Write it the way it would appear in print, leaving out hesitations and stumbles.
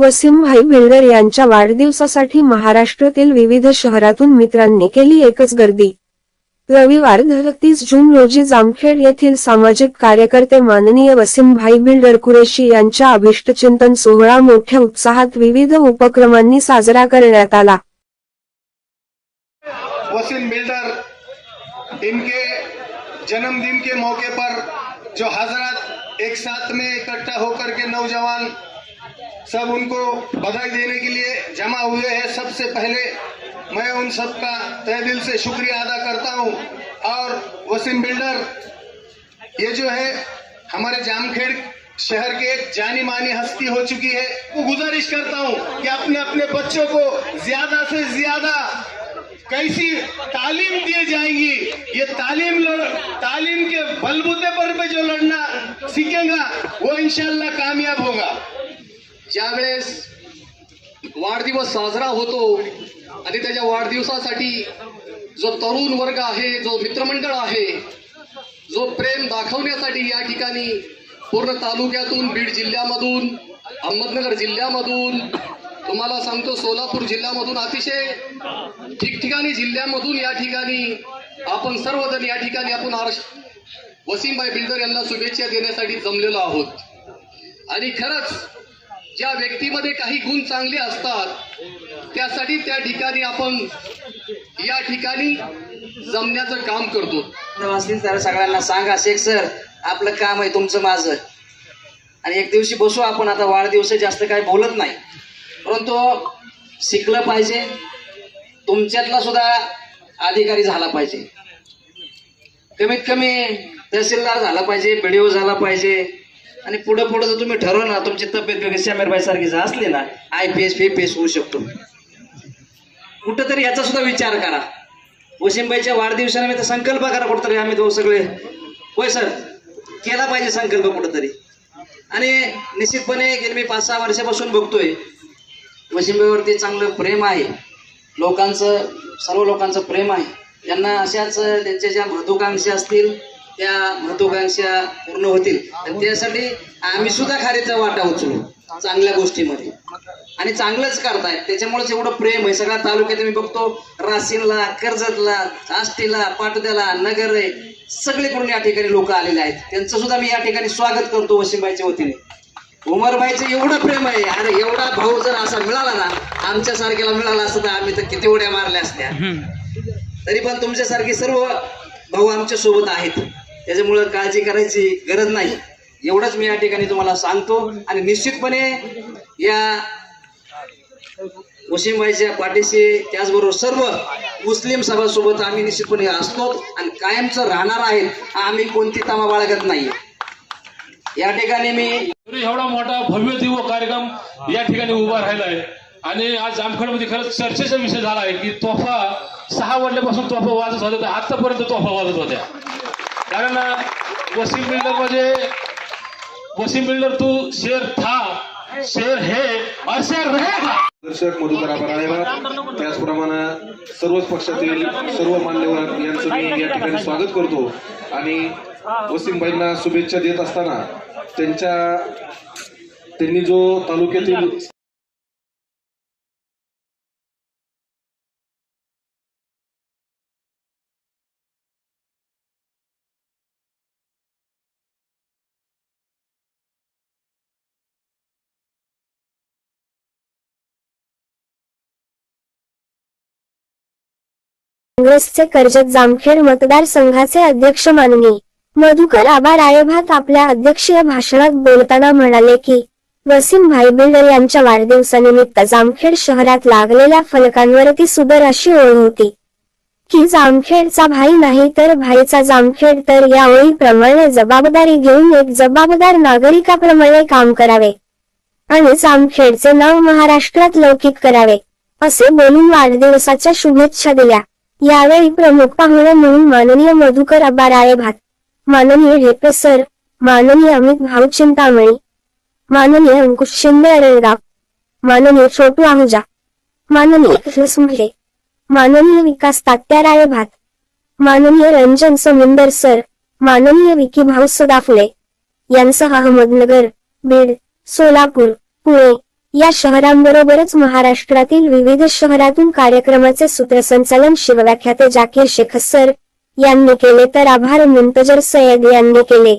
वसीमभाई builder यांच्या वाढदिवसासाठी महाराष्ट्रातील विविध शहरातून मित्रांनी केली एकच गर्दी। रविवार 30 जून रोजी जामखेड येथील सामाजिक कार्यकर्ते माननीय वसीमभाई बिल्डर कुरेशी यांच्या अभिष्टचिंतन सोहळा मोठ्या उत्साहात विविध उपक्रमांनी साजरा करण्यात आला। वसीम बिल्डर इनके जन्मदिन के मौके पर जो हजरत एक साथ में इकट्ठा होकर के नौजवान सब उनको बधाई देने के लिए जमा हुए हैं। सबसे पहले मैं उन सब का तहे दिल से शुक्रिया अदा करता हूं। और वसीम बिल्डर ये जो है हमारे जामखेड़ शहर के एक जानी मानी हस्ती हो चुकी है। वो गुजारिश करता हूं कि अपने अपने बच्चों को ज्यादा से ज्यादा कैसी तालीम दी जाएगी, ये तालीम के बलबूते पर जो लड़ना सीखेगा वो इंशाल्लाह कामयाब होगा। ज्यावेळेस वाढदिवस साजरा होतो आणि त्याच्या वाढदिवसासाठी जो तरुण वर्ग आहे, जो मित्रमंडळ आहे, जो प्रेम दाखवण्यासाठी या ठिकाणी पूर्ण तालुक्यातून, बीड जिल्ह्यामधून, अहमदनगर जिल्ह्यामधून, तुम्हाला सांगतो सोलापूर जिल्ह्यामधून, अतिशय ठिकठिकाणी जिल्ह्यामधून या ठिकाणी आपण सर्वजण या ठिकाणी आपण वसीमभाई बिल्डर यांना शुभेच्छा देण्यासाठी जमलेलो आहोत। आणि खरंच ज्या व्यक्तीमध्ये काही गुण चांगले असतात त्यासाठी त्या ठिकाणी आपण या ठिकाणी जमण्याचं काम करतो। असतील तर सगळ्यांना सांगा, शेख सर आपलं काम आहे तुमचं माझं, आणि एक दिवशी बसू आपण। आता वाढदिवस जास्त काही बोलत नाही, परंतु शिकलं पाहिजे, तुमच्यातला सुद्धा अधिकारी झाला पाहिजे, कमीत कमी तहसीलदार झाला पाहिजे, BDO झाला पाहिजे, आणि पुढे पुढे जर तुम्ही ठरवलं ना तुमची तब्येत वगैरे समीरबाई सारखी जर असली ना IPS FPS होऊ शकतो। कुठंतरी याचा सुद्धा विचार करा। वसीमबाईच्या वाढदिवसानिमित्त संकल्प करा कुठंतरी, आम्ही दोन सगळे होय सर केला पाहिजे संकल्प कुठंतरी। आणि निश्चितपणे गेली मी 5-6 वर्षापासून बघतोय वसीमबाईवरती चांगलं प्रेम आहे, लोकांचं, सर्व लोकांचं प्रेम आहे। यांना अशाच त्यांच्या ज्या महत्वाकांक्षा असतील त्या महत्वाकांक्षा पूर्ण होतील, त्यासाठी आम्ही सुद्धा खारीचा वाटा उचलू चांगल्या गोष्टीमध्ये, आणि चांगलंच करतायत त्याच्यामुळेच एवढं प्रेम आहे। सगळ्या तालुक्यात मी बघतो, राशीनला, कर्जतला, आष्टीला, पाटोद्याला, नगर आहे, सगळीकडून या ठिकाणी लोक आलेले आहेत। त्यांचं सुद्धा मी या ठिकाणी स्वागत करतो वसीमबाईच्या वतीने। उमरबाईचं एवढं प्रेम आहे, अरे एवढा भाऊ जर असा मिळाला ना, आमच्या सारख्याला मिळाला असता तर आम्ही तर किती उड्या मारल्या असत्या। तरी पण तुमच्यासारखी सर्व भाऊ आमच्या सोबत आहेत, त्याच्यामुळे काळजी करायची गरज नाही, एवढंच मी या ठिकाणी तुम्हाला सांगतो। आणि निश्चितपणे या वसीमबाईच्या पाठीशी त्याचबरोबर सर्व मुस्लिम सभासोबत आम्ही निश्चितपणे असतो आणि कायमचं राहणार आहे। आम्ही कोणती तमा बाळगत नाही। या ठिकाणी मी एवढा मोठा भव्य दिव्य कार्यक्रम या ठिकाणी उभा राहिला आहे, आणि आज जामखेडमध्ये खरंच चर्चेचा विषय झाला आहे की तोफा 6 वाजल्यापासून तोफा वाजत होत्या, आतापर्यंत तोफा वाजत होत्या। कारण वसीम बिल्डर तू शेर था, शेर है और शेर रहेगा। दर्शक मधुकर आभार, त्याचप्रमाणे सर्वच पक्षातील सर्व मान्यवर यांचं मी या ठिकाणी स्वागत करतो। आणि वसीमबाईंना शुभेच्छा देत असताना त्यांनी जो तालुक्यातील काँग्रेसचे कर्जत जामखेड मतदारसंघाचे अध्यक्ष माननीय मधुकर आबा राळेभात आपल्या अध्यक्षीय भाषणात बोलताना म्हणाले की वसीमभाई बिल्डर यांच्या वाढदिवसानिमित्त जामखेड शहरात लागलेल्या फलकांवरती सुंदर अशी ओळ होती की जामखेडचा भाई नाही तर भाईचा जामखेड, तर या ओळीप्रमाणे जबाबदारी घेऊन एक जबाबदार नागरिकाप्रमाणे काम करावे आणि जामखेडचे नाव महाराष्ट्रात लौकिक करावे, असे बोलून वाढदिवसाच्या शुभेच्छा दिल्या। यावेळी प्रमुख पाहुणे म्हणून माननीय मधुकर आबा राळेभात, माननीय ढेपे सर, माननीय अमित भाऊ चिंतामणी, माननीय अंकुश शिंदे अरळगाव, माननीय छोटू आहुजा, माननीय कृष्ण, माननीय विकास तात्या राळेभात, माननीय रंजन समिंदर सर, माननीय विकी भाऊ सदाफुले यांसह अहमदनगर, बीड, सोलापूर, पुणे या शहरांबरोबरच महाराष्ट्रातील विविध शहरातून कार्यक्रमाचे सूत्रसंचालन शिवव्याख्याते जाकीर शेख सर यांनी केले तर आभार मुंतजर सय्यद यांनी केले.